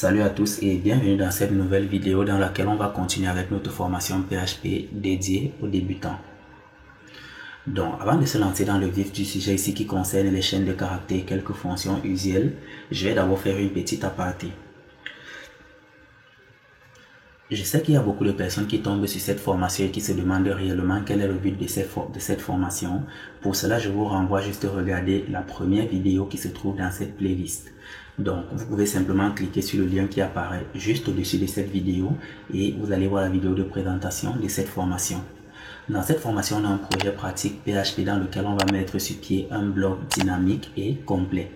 Salut à tous et bienvenue dans cette nouvelle vidéo dans laquelle on va continuer avec notre formation PHP dédiée aux débutants. Donc avant de se lancer dans le vif du sujet ici qui concerne les chaînes de caractères et quelques fonctions usuelles, je vais d'abord faire une petite aparté. Je sais qu'il y a beaucoup de personnes qui tombent sur cette formation et qui se demandent réellement quel est le but de cette formation. Pour cela, je vous renvoie juste à regarder la première vidéo qui se trouve dans cette playlist. Donc, vous pouvez simplement cliquer sur le lien qui apparaît juste au-dessus de cette vidéo et vous allez voir la vidéo de présentation de cette formation. Dans cette formation, on a un projet pratique PHP dans lequel on va mettre sur pied un blog dynamique et complet.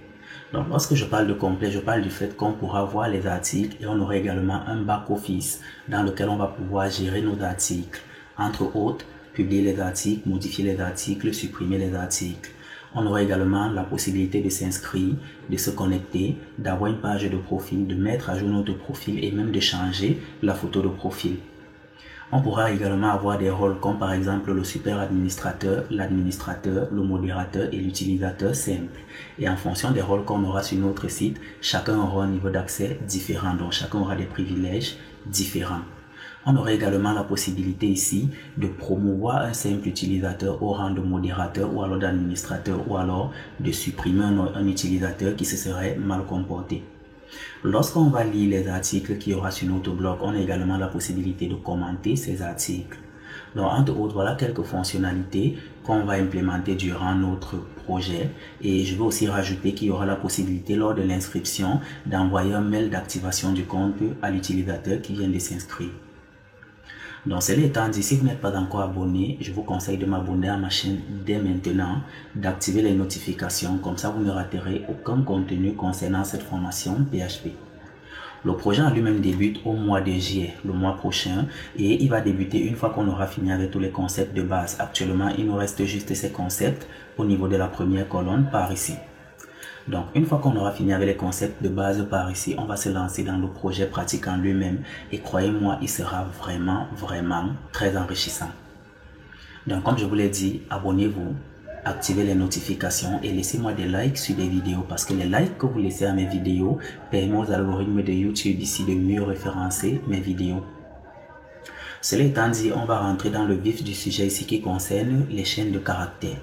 Donc, lorsque je parle de complet, je parle du fait qu'on pourra voir les articles et on aura également un back-office dans lequel on va pouvoir gérer nos articles. Entre autres, publier les articles, modifier les articles, supprimer les articles. On aura également la possibilité de s'inscrire, de se connecter, d'avoir une page de profil, de mettre à jour notre profil et même de changer la photo de profil. On pourra également avoir des rôles comme par exemple le super administrateur, l'administrateur, le modérateur et l'utilisateur simple. Et en fonction des rôles qu'on aura sur notre site, chacun aura un niveau d'accès différent, donc chacun aura des privilèges différents. On aura également la possibilité ici de promouvoir un simple utilisateur au rang de modérateur ou alors d'administrateur ou alors de supprimer un utilisateur qui se serait mal comporté. Lorsqu'on va lire les articles qu'il y aura sur notre blog, on a également la possibilité de commenter ces articles. Donc, entre autres, voilà quelques fonctionnalités qu'on va implémenter durant notre projet. Et je vais aussi rajouter qu'il y aura la possibilité lors de l'inscription d'envoyer un mail d'activation du compte à l'utilisateur qui vient de s'inscrire. Donc, cela étant dit, si vous n'êtes pas encore abonné, je vous conseille de m'abonner à ma chaîne dès maintenant, d'activer les notifications, comme ça vous ne raterez aucun contenu concernant cette formation PHP. Le projet en lui-même débute au mois de juillet, le mois prochain, et il va débuter une fois qu'on aura fini avec tous les concepts de base. Actuellement, il nous reste juste ces concepts au niveau de la première colonne par ici. Donc, une fois qu'on aura fini avec les concepts de base par ici, on va se lancer dans le projet pratique en lui-même. Et croyez-moi, il sera vraiment très enrichissant. Donc, comme je vous l'ai dit, abonnez-vous, activez les notifications et laissez-moi des likes sur les vidéos. Parce que les likes que vous laissez à mes vidéos permettent aux algorithmes de YouTube ici de mieux référencer mes vidéos. Cela étant dit, on va rentrer dans le vif du sujet ici qui concerne les chaînes de caractères.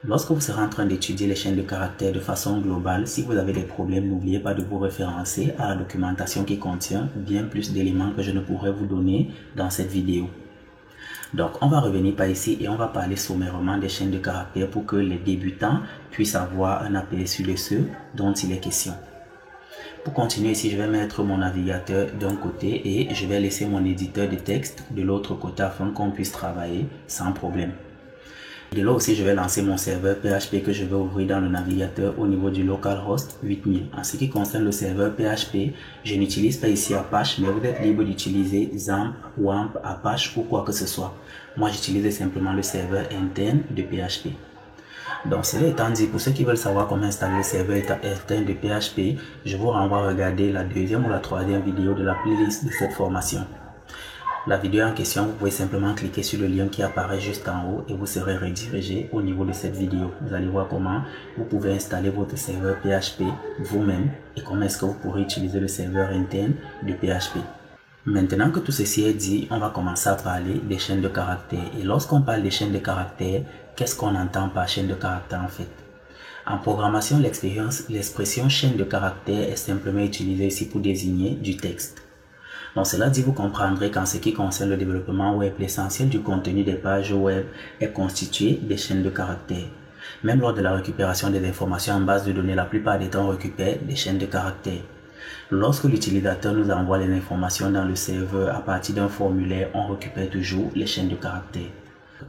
Lorsque vous serez en train d'étudier les chaînes de caractères de façon globale, si vous avez des problèmes, n'oubliez pas de vous référencer à la documentation qui contient bien plus d'éléments que je ne pourrais vous donner dans cette vidéo. Donc, on va revenir par ici et on va parler sommairement des chaînes de caractères pour que les débutants puissent avoir un aperçu de ce dont il est question. Pour continuer ici, je vais mettre mon navigateur d'un côté et je vais laisser mon éditeur de texte de l'autre côté afin qu'on puisse travailler sans problème. De là aussi, je vais lancer mon serveur PHP que je vais ouvrir dans le navigateur au niveau du localhost 8000. En ce qui concerne le serveur PHP, je n'utilise pas ici Apache, mais vous êtes libre d'utiliser XAMPP, WAMP, Apache ou quoi que ce soit. Moi, j'utilise simplement le serveur interne de PHP. Donc, cela étant dit, pour ceux qui veulent savoir comment installer le serveur interne de PHP, je vous renvoie à regarder la deuxième ou la troisième vidéo de la playlist de cette formation. La vidéo en question, vous pouvez simplement cliquer sur le lien qui apparaît juste en haut et vous serez redirigé au niveau de cette vidéo. Vous allez voir comment vous pouvez installer votre serveur PHP vous-même et comment est-ce que vous pourrez utiliser le serveur interne de PHP. Maintenant que tout ceci est dit, on va commencer à parler des chaînes de caractères. Et lorsqu'on parle des chaînes de caractères, qu'est-ce qu'on entend par chaîne de caractères en fait? En programmation, l'expression chaîne de caractères est simplement utilisée ici pour désigner du texte. Donc cela dit, vous comprendrez qu'en ce qui concerne le développement web, l'essentiel du contenu des pages web est constitué des chaînes de caractères. Même lors de la récupération des informations en base de données, la plupart des temps on récupère des chaînes de caractères. Lorsque l'utilisateur nous envoie les informations dans le serveur à partir d'un formulaire, on récupère toujours les chaînes de caractères.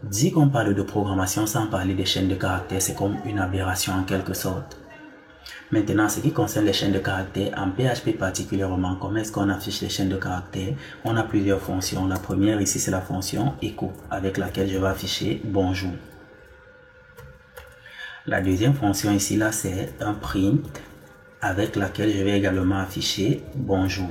Dire qu'on parle de programmation sans parler des chaînes de caractères, c'est comme une aberration en quelque sorte. Maintenant, en ce qui concerne les chaînes de caractères, en PHP particulièrement, comment est-ce qu'on affiche les chaînes de caractères? On a plusieurs fonctions. La première ici, c'est la fonction echo, avec laquelle je vais afficher bonjour. La deuxième fonction ici, là, c'est un print, avec laquelle je vais également afficher bonjour.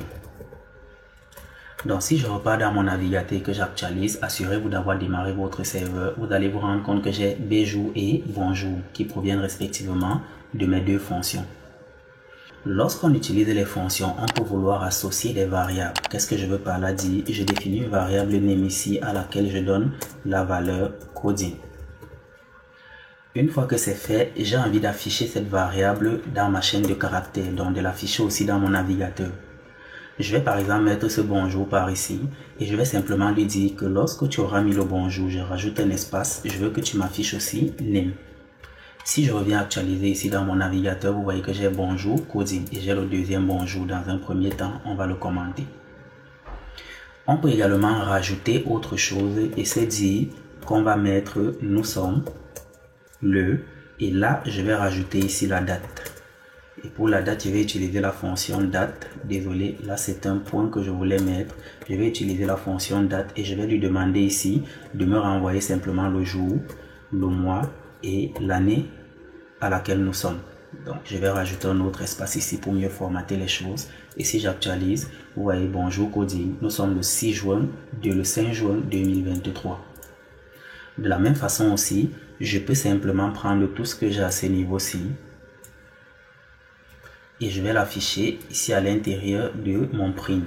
Donc, si je repars dans mon navigateur et que j'actualise, assurez-vous d'avoir démarré votre serveur. Vous allez vous rendre compte que j'ai béjour et bonjour qui proviennent respectivement de mes deux fonctions. Lorsqu'on utilise les fonctions, on peut vouloir associer des variables. Qu'est-ce que je veux par là dire? Je définis une variable name ici à laquelle je donne la valeur coding. Une fois que c'est fait, j'ai envie d'afficher cette variable dans ma chaîne de caractères, donc de l'afficher aussi dans mon navigateur. Je vais par exemple mettre ce bonjour par ici et je vais simplement lui dire que lorsque tu auras mis le bonjour, je rajoute un espace, je veux que tu m'affiches aussi name. Si je reviens actualiser ici dans mon navigateur, vous voyez que j'ai bonjour coding et j'ai le deuxième bonjour. Dans un premier temps, on va le commenter. On peut également rajouter autre chose et c'est dire qu'on va mettre nous sommes le et là je vais rajouter ici la date. Et pour la date, je vais utiliser la fonction date. Désolé, là c'est un point que je voulais mettre. Je vais utiliser la fonction date et je vais lui demander ici de me renvoyer simplement le jour, le mois et l'année à laquelle nous sommes. Donc je vais rajouter un autre espace ici pour mieux formater les choses. Et si j'actualise, vous voyez bonjour coding. Nous sommes le 6 juin, le 5 juin 2023. De la même façon aussi, je peux simplement prendre tout ce que j'ai à ce niveau-ci et je vais l'afficher ici à l'intérieur de mon print.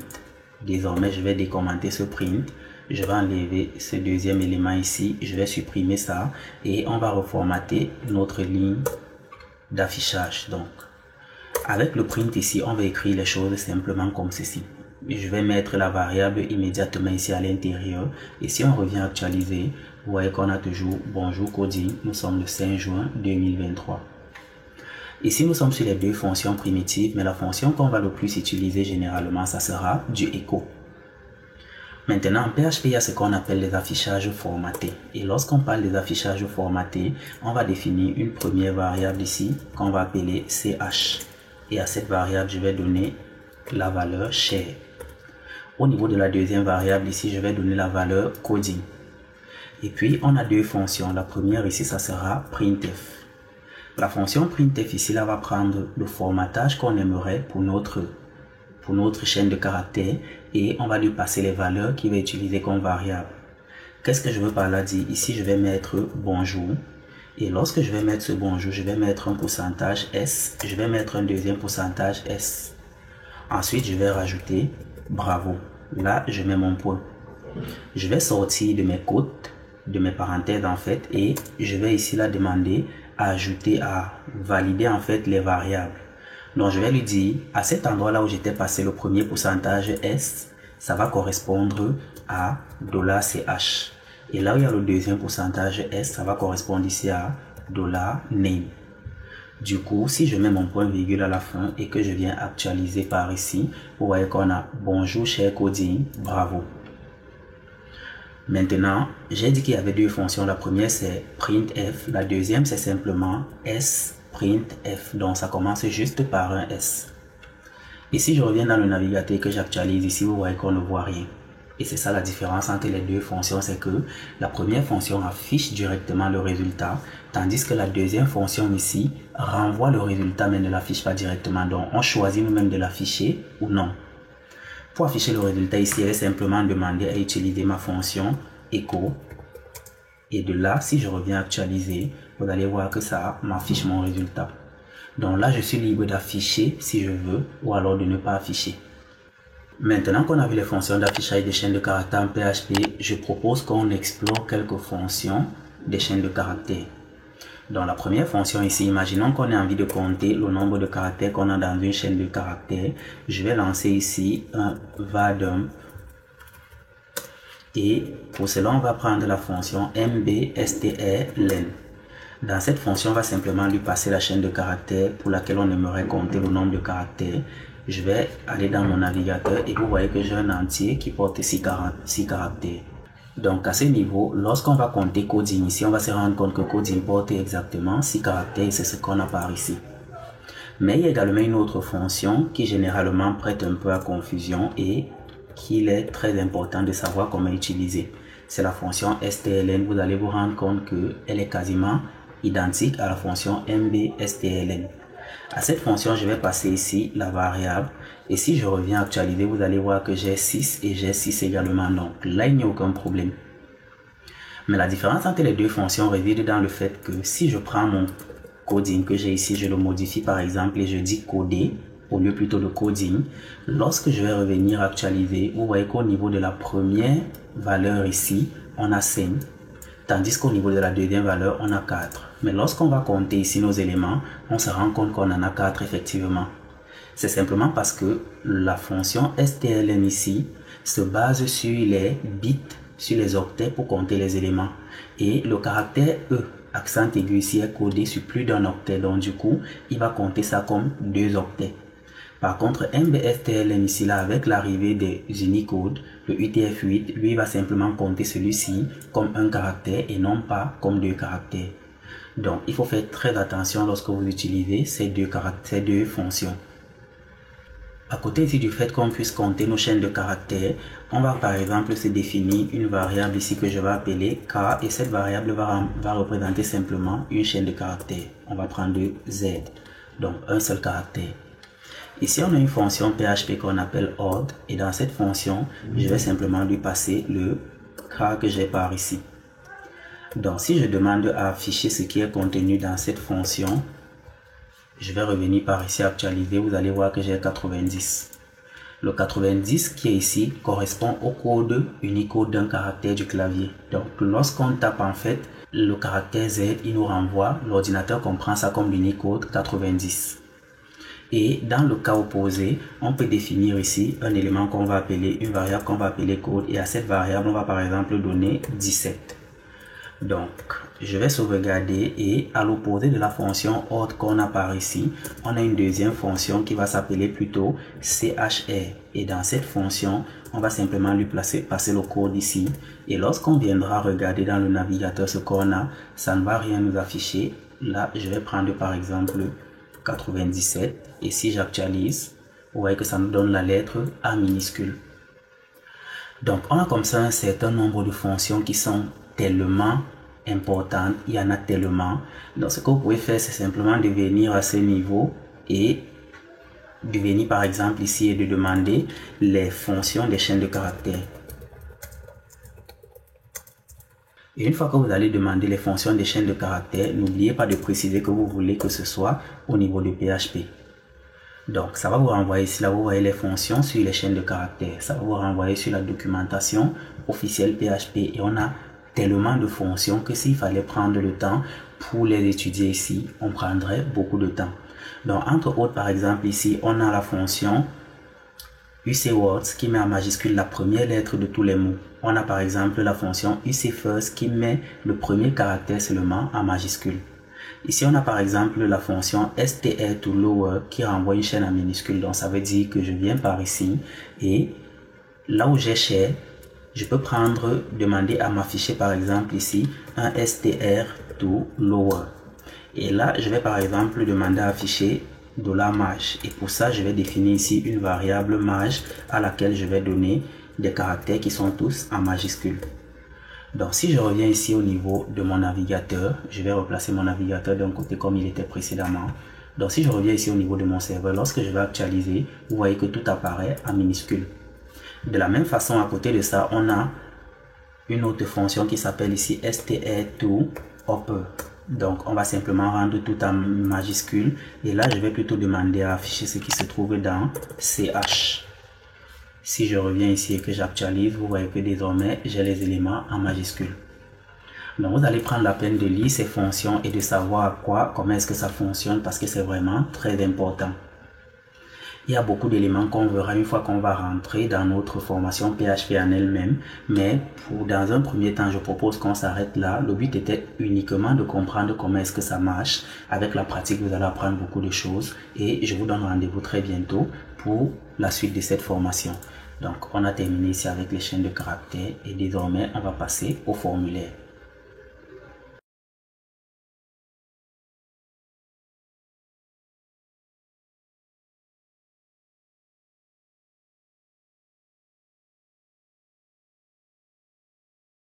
Désormais, je vais décommenter ce print. Je vais enlever ce deuxième élément ici. Je vais supprimer ça et on va reformater notre ligne d'affichage. Donc, avec le print ici, on va écrire les choses simplement comme ceci. Je vais mettre la variable immédiatement ici à l'intérieur. Et si on revient actualiser, vous voyez qu'on a toujours bonjour coding. Nous sommes le 5 juin 2023. Ici, nous sommes sur les deux fonctions primitives, mais la fonction qu'on va le plus utiliser généralement, ça sera du echo. Maintenant, en PHP, il y a ce qu'on appelle les affichages formatés. Et lorsqu'on parle des affichages formatés, on va définir une première variable ici qu'on va appeler ch. Et à cette variable, je vais donner la valeur share. Au niveau de la deuxième variable ici, je vais donner la valeur coding. Et puis, on a deux fonctions. La première ici, ça sera printf. La fonction printf ici, là, va prendre le formatage qu'on aimerait pour notre chaîne de caractères et on va lui passer les valeurs qu'il va utiliser comme variable. Qu'est-ce que je veux par là dire? Ici, je vais mettre bonjour et lorsque je vais mettre ce bonjour, je vais mettre un pourcentage S, je vais mettre un deuxième pourcentage S. Ensuite, je vais rajouter bravo. Là, je mets mon point. Je vais sortir de mes côtes, de mes parenthèses en fait et je vais ici là demander à ajouter, à valider en fait les variables. Donc je vais lui dire à cet endroit là où j'étais passé le premier pourcentage S, ça va correspondre à $ch. Et là où il y a le deuxième pourcentage S, ça va correspondre ici à $name. Du coup, si je mets mon point virgule à la fin et que je viens actualiser par ici, vous voyez qu'on a bonjour cher coding, bravo. Maintenant, j'ai dit qu'il y avait deux fonctions. La première c'est printf, la deuxième c'est simplement sprintf. Donc ça commence juste par un S. Et si je reviens dans le navigateur et que j'actualise ici, vous voyez qu'on ne voit rien. Et c'est ça la différence entre les deux fonctions, c'est que la première fonction affiche directement le résultat, tandis que la deuxième fonction ici renvoie le résultat mais ne l'affiche pas directement. Donc on choisit nous-mêmes de l'afficher ou non. Pour afficher le résultat ici, je vais simplement demander à utiliser ma fonction echo. Et de là, si je reviens actualiser, vous allez voir que ça m'affiche mon résultat. Donc là, je suis libre d'afficher si je veux ou alors de ne pas afficher. Maintenant qu'on a vu les fonctions d'affichage des chaînes de caractères en PHP, je propose qu'on explore quelques fonctions des chaînes de caractères. Dans la première fonction ici, imaginons qu'on ait envie de compter le nombre de caractères qu'on a dans une chaîne de caractères. Je vais lancer ici un var_dump. Et pour cela, on va prendre la fonction mbstrlen. Dans cette fonction, on va simplement lui passer la chaîne de caractères pour laquelle on aimerait compter le nombre de caractères. Je vais aller dans mon navigateur et vous voyez que j'ai un entier qui porte 6 caractères. Donc à ce niveau, lorsqu'on va compter coding ici, on va se rendre compte que coding porte exactement 6 caractères et c'est ce qu'on a par ici. Mais il y a également une autre fonction qui généralement prête un peu à confusion et qu'il est très important de savoir comment utiliser. C'est la fonction strlen. Vous allez vous rendre compte qu'elle est quasiment identique à la fonction mbstrlen. À cette fonction, je vais passer ici la variable. Et si je reviens actualiser, vous allez voir que j'ai 6 et j'ai 6 également. Donc là, il n'y a aucun problème. Mais la différence entre les deux fonctions réside dans le fait que si je prends mon coding que j'ai ici, je le modifie par exemple et je dis coder, au lieu plutôt de coding. Lorsque je vais revenir actualiser, vous voyez qu'au niveau de la première valeur ici, on a 5. Tandis qu'au niveau de la deuxième valeur, on a 4. Mais lorsqu'on va compter ici nos éléments, on se rend compte qu'on en a 4 effectivement. C'est simplement parce que la fonction strlen ici se base sur les bits, sur les octets pour compter les éléments. Et le caractère E, accent aigu ici, est codé sur plus d'un octet. Donc du coup, il va compter ça comme 2 octets. Par contre, MBSTLN ici, là, avec l'arrivée des Unicode, le UTF-8, lui, va simplement compter celui-ci comme un caractère et non pas comme 2 caractères. Donc, il faut faire très attention lorsque vous utilisez ces deux fonctions. À côté ici du fait qu'on puisse compter nos chaînes de caractères, on va par exemple se définir une variable ici que je vais appeler K et cette variable va représenter simplement une chaîne de caractères. On va prendre Z, donc un seul caractère. Ici, on a une fonction PHP qu'on appelle odd et dans cette fonction, je vais simplement lui passer le K que j'ai par ici. Donc, si je demande à afficher ce qui est contenu dans cette fonction, je vais revenir par ici actualiser, vous allez voir que j'ai 90. Le 90 qui est ici correspond au code Unicode d'un caractère du clavier. Donc, lorsqu'on tape en fait le caractère Z, il nous renvoie, l'ordinateur comprend ça comme l'Unicode 90. Et dans le cas opposé, on peut définir ici un élément qu'on va appeler, une variable qu'on va appeler code. Et à cette variable, on va par exemple donner 17. Donc, je vais sauvegarder et à l'opposé de la fonction odd qu'on a par ici, on a une deuxième fonction qui va s'appeler plutôt CHR. Et dans cette fonction, on va simplement lui passer le code ici. Et lorsqu'on viendra regarder dans le navigateur ce qu'on a, ça ne va rien nous afficher. Là, je vais prendre par exemple 97 et si j'actualise, vous voyez que ça nous donne la lettre A minuscule. Donc on a comme ça un certain nombre de fonctions qui sont tellement importantes, il y en a tellement. Donc ce que vous pouvez faire, c'est simplement de venir à ce niveau et de venir par exemple ici et de demander les fonctions des chaînes de caractères. Et une fois que vous allez demander les fonctions des chaînes de caractères, n'oubliez pas de préciser que vous voulez que ce soit au niveau de PHP. Donc, ça va vous renvoyer ici, là, vous voyez les fonctions sur les chaînes de caractères. Ça va vous renvoyer sur la documentation officielle PHP. Et on a tellement de fonctions que s'il fallait prendre le temps pour les étudier ici, on prendrait beaucoup de temps. Donc, entre autres, par exemple, ici, on a la fonction UCWords qui met en majuscule la première lettre de tous les mots. On a par exemple la fonction UCFirst qui met le premier caractère seulement en majuscule. Ici, on a par exemple la fonction str to lower qui renvoie une chaîne en minuscule. Donc, ça veut dire que je viens par ici et là où j'ai cher, je peux demander à m'afficher par exemple ici un str to lower. Et là, je vais par exemple demander à afficher $maj et pour ça je vais définir ici une variable maj à laquelle je vais donner des caractères qui sont tous en majuscule. Donc si je reviens ici au niveau de mon navigateur, je vais replacer mon navigateur d'un côté comme il était précédemment. Donc si je reviens ici au niveau de mon serveur, lorsque je vais actualiser, vous voyez que tout apparaît en minuscule. De la même façon, à côté de ça, on a une autre fonction qui s'appelle ici str2upper. Donc, on va simplement rendre tout en majuscule. Et là, je vais plutôt demander à afficher ce qui se trouve dans CH. Si je reviens ici et que j'actualise, vous voyez que désormais, j'ai les éléments en majuscule. Donc, vous allez prendre la peine de lire ces fonctions et de savoir comment est-ce que ça fonctionne parce que c'est vraiment très important. Il y a beaucoup d'éléments qu'on verra une fois qu'on va rentrer dans notre formation PHP en elle-même. Mais dans un premier temps, je propose qu'on s'arrête là. Le but était uniquement de comprendre comment est-ce que ça marche. Avec la pratique, vous allez apprendre beaucoup de choses. Et je vous donne rendez-vous très bientôt pour la suite de cette formation. Donc, on a terminé ici avec les chaînes de caractères. Et désormais, on va passer au formulaire.